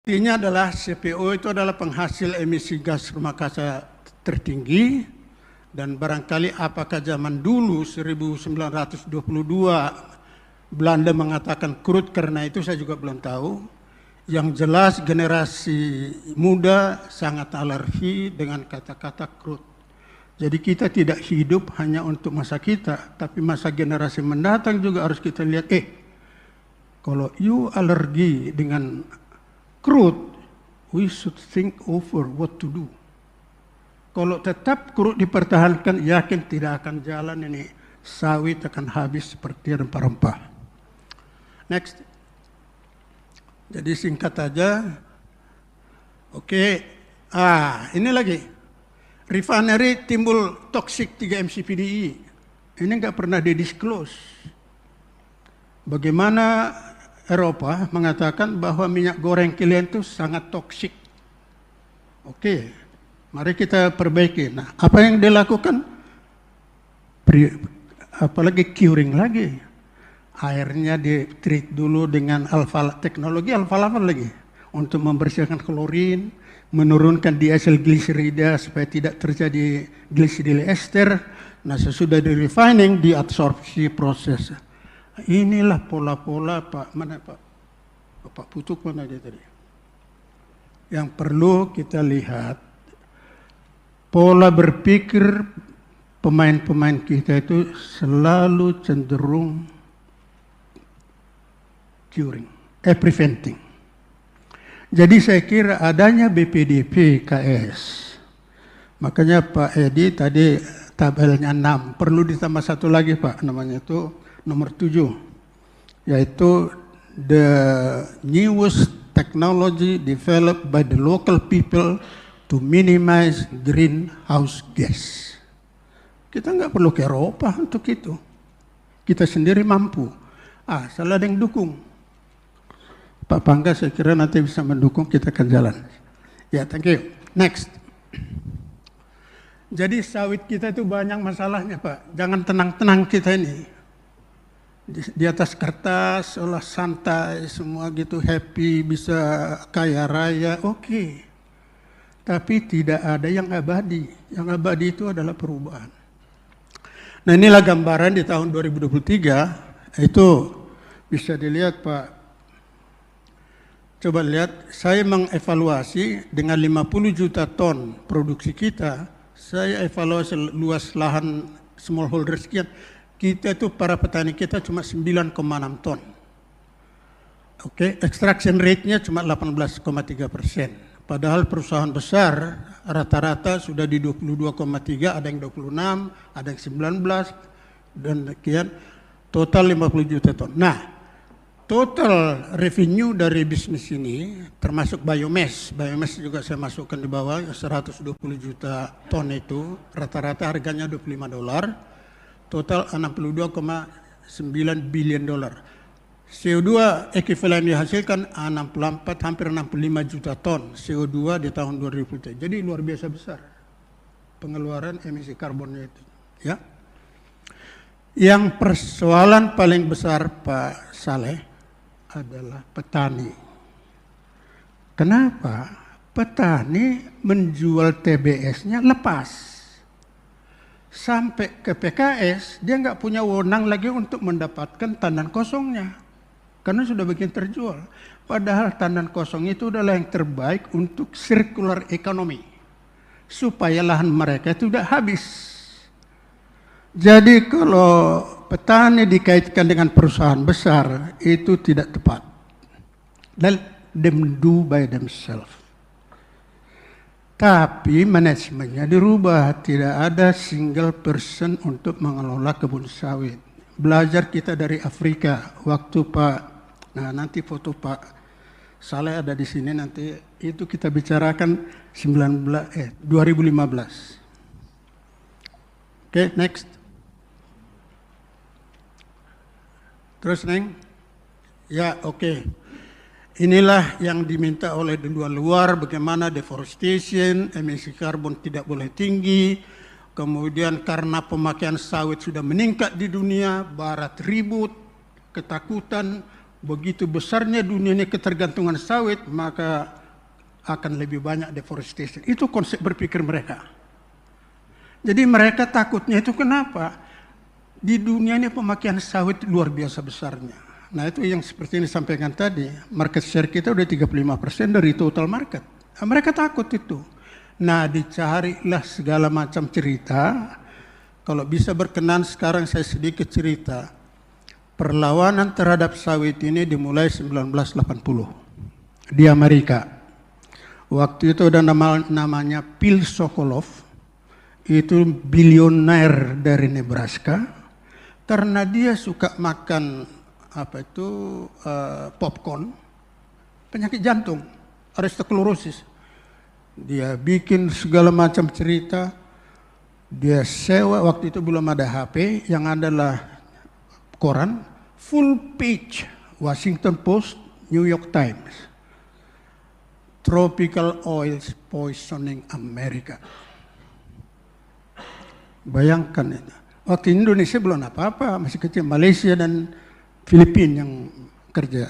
Intinya adalah CPO itu adalah penghasil emisi gas rumah kaca tertinggi, dan barangkali apakah zaman dulu 1922 Belanda mengatakan crude, karena itu saya juga belum tahu. Yang jelas generasi muda sangat alergi dengan kata-kata crude. Jadi kita tidak hidup hanya untuk masa kita, tapi masa generasi mendatang juga harus kita lihat, kalau you alergi dengan crude, we should think over what to do. Kalau tetap crude dipertahankan, yakin tidak akan jalan ini. Sawit akan habis seperti rempah-rempah. Next. Jadi singkat aja. Oke. Ini lagi. Refinery timbul toxic 3 MCPDI. Ini nggak pernah didisclose. Bagaimana Eropa mengatakan bahwa minyak goreng kalian itu sangat toksik. Oke, mari kita perbaiki. Nah, apa yang dilakukan? Apalagi curing lagi. Airnya di-treat dulu dengan teknologi alfa-lava lagi. Untuk membersihkan klorin, menurunkan diacylglycerida supaya tidak terjadi glicerol ester. Nah, sesudah di-refining, diabsorpsi proses. Inilah pola-pola Pak Putuk mana dia tadi? Yang perlu kita lihat, pola berpikir pemain-pemain kita itu selalu cenderung preventing. Jadi saya kira adanya BPDP KS, makanya Pak Edi tadi tabelnya 6, perlu ditambah satu lagi Pak, namanya itu nomor 7, yaitu the newest technology developed by the local people to minimize greenhouse gas. Kita nggak perlu ke Eropa untuk itu. Kita sendiri mampu. Salah ada yang dukung. Pak Pangga saya kira nanti bisa mendukung, kita akan jalan. Ya, thank you. Next. Jadi sawit kita itu banyak masalahnya Pak. Jangan tenang-tenang kita ini. Di atas kertas, olah santai, semua gitu, happy, bisa kaya raya, oke. Tapi tidak ada yang abadi. Yang abadi itu adalah perubahan. Nah, inilah gambaran di tahun 2023, itu bisa dilihat Pak. Coba lihat, saya mengevaluasi dengan 50 juta ton produksi kita, saya evaluasi luas lahan smallholder sekian. Kita itu para petani kita cuma 9,6 ton. Oke, extraction rate-nya cuma 18,3%. Padahal perusahaan besar rata-rata sudah di 22,3, ada yang 26, ada yang 19, dan sekian. Total 50 juta ton. Nah, total revenue dari bisnis ini termasuk biomass. Biomass juga saya masukkan di bawah, 120 juta ton itu. Rata-rata harganya $25. Total 62,9 billion dolar. CO2 ekuivalen dihasilkan 64, hampir 65 juta ton CO2 di tahun 2003. Jadi luar biasa besar pengeluaran emisi karbonnya itu. Ya. Yang persoalan paling besar Pak Saleh adalah petani. Kenapa? Petani menjual TBS-nya lepas. Sampai ke PKS, dia nggak punya wewenang lagi untuk mendapatkan tandan kosongnya. Karena sudah bikin terjual. Padahal tandan kosong itu adalah yang terbaik untuk circular economy. Supaya lahan mereka itu tidak habis. Jadi kalau petani dikaitkan dengan perusahaan besar, itu tidak tepat. Let them do by themselves. Tapi manajemennya dirubah, tidak ada single person untuk mengelola kebun sawit. Belajar kita dari Afrika, waktu nanti foto Pak Saleh ada di sini, nanti itu kita bicarakan 2015. Oke, next. Terus Neng? Ya, oke. Inilah yang diminta oleh dunia luar, bagaimana deforestation, emisi karbon tidak boleh tinggi, kemudian karena pemakaian sawit sudah meningkat di dunia, barat ribut, ketakutan, begitu besarnya dunia ini ketergantungan sawit, maka akan lebih banyak deforestation. Itu konsep berpikir mereka. Jadi mereka takutnya itu kenapa? Di dunia ini pemakaian sawit luar biasa besarnya. Nah itu yang seperti yang disampaikan tadi, market share kita udah 35% dari total market. Nah, mereka takut itu. Nah dicarilah segala macam cerita. Kalau bisa berkenan sekarang saya sedikit cerita. Perlawanan terhadap sawit ini dimulai 1980 di Amerika. Waktu itu ada namanya Phil Sokolov, itu bilioner dari Nebraska, karena dia suka makan popcorn, penyakit jantung, arteriosklerosis. Dia bikin segala macam cerita. Dia sewa, waktu itu belum ada HP, yang adalah koran, full page, Washington Post, New York Times. Tropical oils poisoning America. Bayangkan itu. Waktu Indonesia belum apa-apa, masih kecil. Malaysia dan Filipina yang kerja.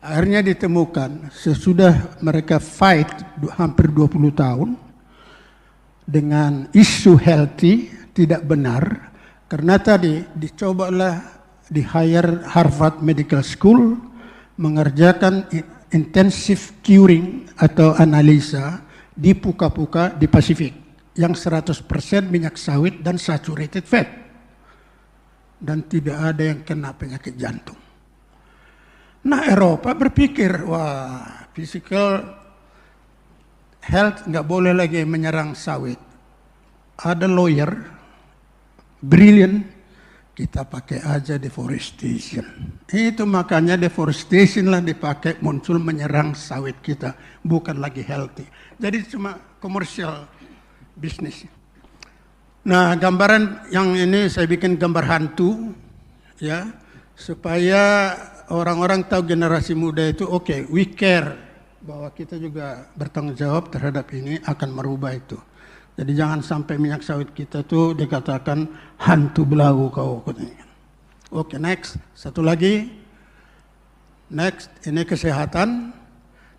Akhirnya ditemukan sesudah mereka fight hampir 20 tahun dengan isu healthy tidak benar, karena tadi dicobalah di hire Harvard Medical School mengerjakan intensive curing atau analisa di puka-puka di Pasifik yang 100% minyak sawit dan saturated fat, dan tidak ada yang kena penyakit jantung. Nah Eropa berpikir, wah physical health nggak boleh lagi menyerang sawit. Ada lawyer brilliant, kita pakai aja deforestation. Itu makanya deforestation lah dipakai, muncul menyerang sawit kita, bukan lagi healthy. Jadi cuma komersial bisnis. Nah gambaran yang ini saya bikin gambar hantu, ya, supaya orang-orang tahu generasi muda itu oke, we care, bahwa kita juga bertanggung jawab terhadap ini, akan merubah itu. Jadi jangan sampai minyak sawit kita tuh dikatakan hantu belagu kau. Oke, next. Satu lagi. Next, ini kesehatan.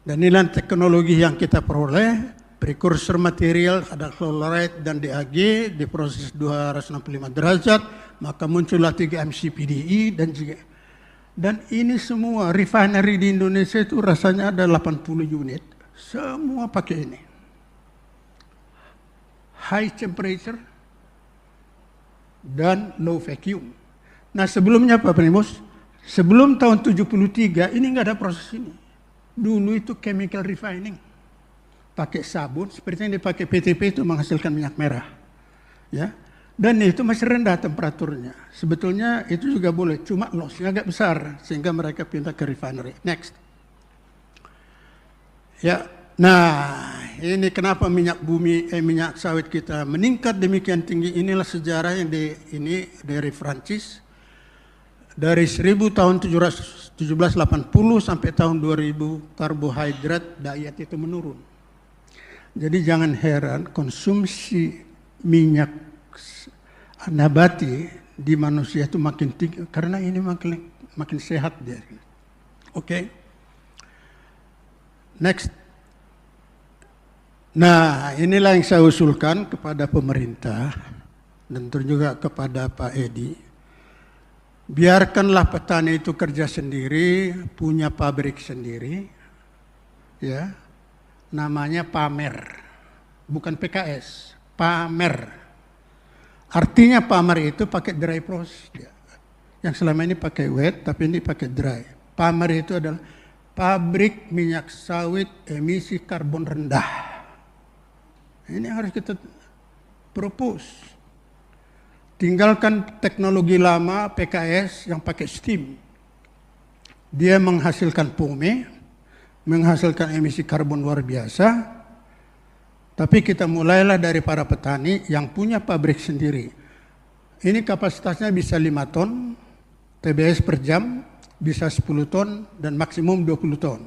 Dan nilai teknologi yang kita peroleh. Precursor material ada chloride dan DAG diproses 265 derajat. Maka muncullah 3 MCPDI dan juga. Dan ini semua refinery di Indonesia itu rasanya ada 80 unit. Semua pakai ini. High temperature dan low vacuum. Nah sebelumnya Pak Primus, sebelum tahun 73 ini nggak ada proses ini. Dulu itu chemical refining. Pakai sabun seperti yang dipakai PTP itu menghasilkan minyak merah. Ya. Dan itu masih rendah temperaturnya. Sebetulnya itu juga boleh, cuma lossnya agak besar sehingga mereka pindah ke refinery. Next. Ya, nah ini kenapa minyak sawit kita meningkat demikian tinggi. Inilah sejarah yang ini dari Prancis. Dari 1000 tahun 1780 sampai tahun 2000 karbohidrat diet itu menurun. Jadi jangan heran konsumsi minyak nabati di manusia itu makin tinggi karena ini makin sehat dia. Oke. Next. Nah, inilah yang saya usulkan kepada pemerintah dan juga kepada Pak Edi. Biarkanlah petani itu kerja sendiri, punya pabrik sendiri. Ya. Namanya pamer. Bukan PKS, pamer. Artinya pamer itu pakai dry process. Yang selama ini pakai wet, tapi ini pakai dry. Pamer itu adalah pabrik minyak sawit emisi karbon rendah. Ini harus kita propose. Tinggalkan teknologi lama PKS yang pakai steam. Dia menghasilkan pome, menghasilkan emisi karbon luar biasa. Tapi kita mulailah dari para petani yang punya pabrik sendiri. Ini kapasitasnya bisa 5 ton, TBS per jam, bisa 10 ton, dan maksimum 20 ton.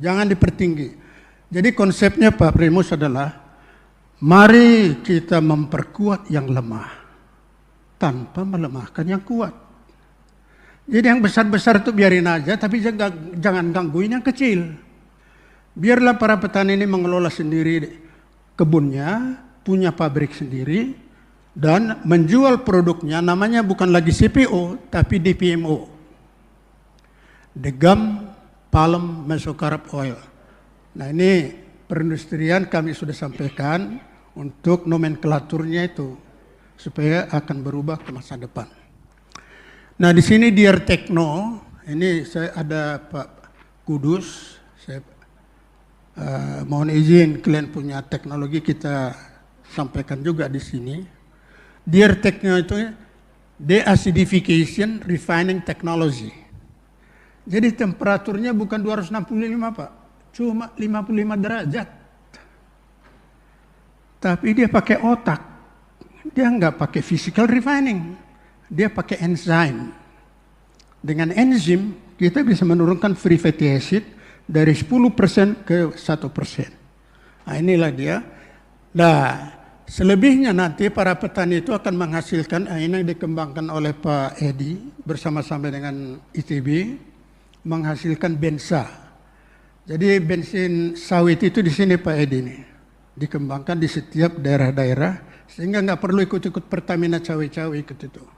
Jangan dipertinggi. Jadi konsepnya Pak Primus adalah, mari kita memperkuat yang lemah, tanpa melemahkan yang kuat. Jadi yang besar-besar itu biarin aja, tapi jangan gangguin yang kecil. Biarlah para petani ini mengelola sendiri kebunnya, punya pabrik sendiri, dan menjual produknya namanya bukan lagi CPO, tapi DPMO. The Gum Palm Mesocarp Oil. Nah ini perindustrian kami sudah sampaikan untuk nomenklaturnya itu, supaya akan berubah ke masa depan. Nah di sini Dear Techno, ini saya ada Pak Kudus, saya mohon izin kalian punya teknologi kita sampaikan juga di sini. Dear Techno itu deacidification refining technology. Jadi temperaturnya bukan 265 Pak, cuma 55 derajat. Tapi dia pakai otak, dia nggak pakai physical refining. Dia pakai enzim. Dengan enzim kita bisa menurunkan free fatty acid dari 10% ke 1%. Nah inilah dia. Nah selebihnya nanti para petani itu akan menghasilkan, ini yang dikembangkan oleh Pak Edi bersama-sama dengan ITB, menghasilkan bensa. Jadi bensin sawit itu di sini Pak Edi nih, dikembangkan di setiap daerah-daerah sehingga nggak perlu ikut-ikut Pertamina cawe-cawe ikut itu.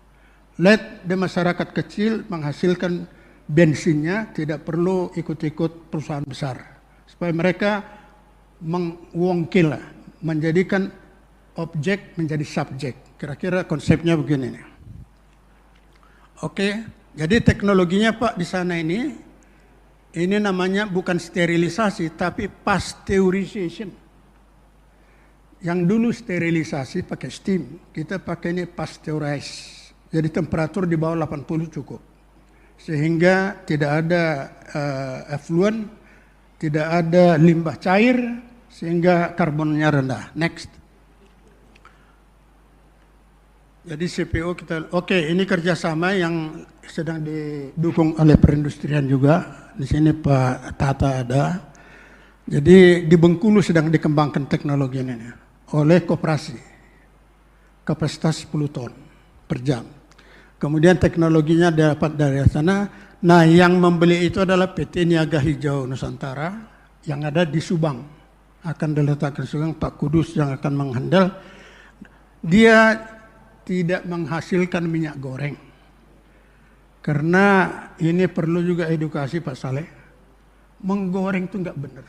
Let the masyarakat kecil menghasilkan bensinnya, tidak perlu ikut-ikut perusahaan besar. Supaya mereka mengwongkil, menjadikan objek menjadi subjek. Kira-kira konsepnya begini nih. Oke, jadi teknologinya Pak di sana ini namanya bukan sterilisasi tapi pasteurization. Yang dulu sterilisasi pakai steam, kita pakai ini pasteurize. Jadi temperatur di bawah 80 cukup. Sehingga tidak ada effluent, tidak ada limbah cair, sehingga karbonnya rendah. Next. Jadi CPO kita, oke, ini kerjasama yang sedang didukung oleh perindustrian juga. Di sini Pak Tata ada. Jadi di Bengkulu sedang dikembangkan teknologi ini oleh koperasi. Kapasitas 10 ton per jam. Kemudian teknologinya dapat dari sana. Nah yang membeli itu adalah PT Niaga Hijau Nusantara yang ada di Subang. Akan diletakkan Subang, Pak Kudus yang akan menghandle. Dia tidak menghasilkan minyak goreng. Karena ini perlu juga edukasi Pak Saleh. Menggoreng itu enggak benar.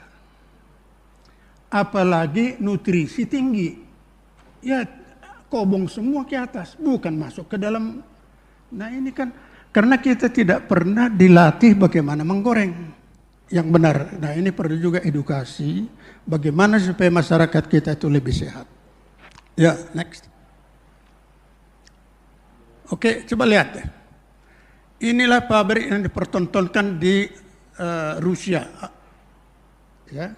Apalagi nutrisi tinggi. Ya kobong semua ke atas, bukan masuk ke dalam. Nah ini kan karena kita tidak pernah dilatih bagaimana menggoreng yang benar. Nah ini perlu juga edukasi bagaimana supaya masyarakat kita itu lebih sehat. Ya, next. Oke, coba lihat deh. Inilah pabrik yang dipertontonkan di Rusia. Ya.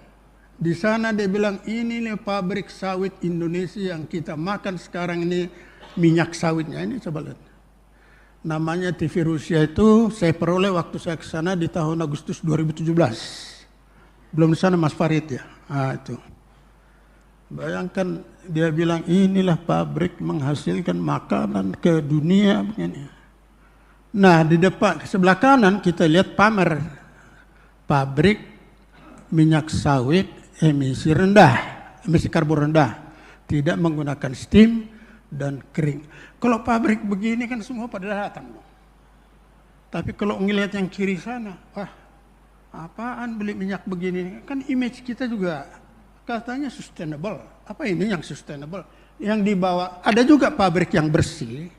Di sana dia bilang inilah pabrik sawit Indonesia yang kita makan sekarang ini, minyak sawitnya ini, coba lihat. Namanya TV Rusia itu saya peroleh waktu saya ke sana di tahun Agustus 2017. Belum di sana Mas Farid ya. Nah, itu. Bayangkan dia bilang inilah pabrik menghasilkan makanan ke dunia begini. Nah, di depan sebelah kanan kita lihat pamer pabrik minyak sawit emisi rendah, emisi karbon rendah, tidak menggunakan steam dan kering. Kalau pabrik begini kan semua pada datang. Tapi kalau ngelihat yang kiri sana, wah apaan beli minyak begini? Kan image kita juga katanya sustainable. Apa ini yang sustainable? Yang dibawa, ada juga pabrik yang bersih,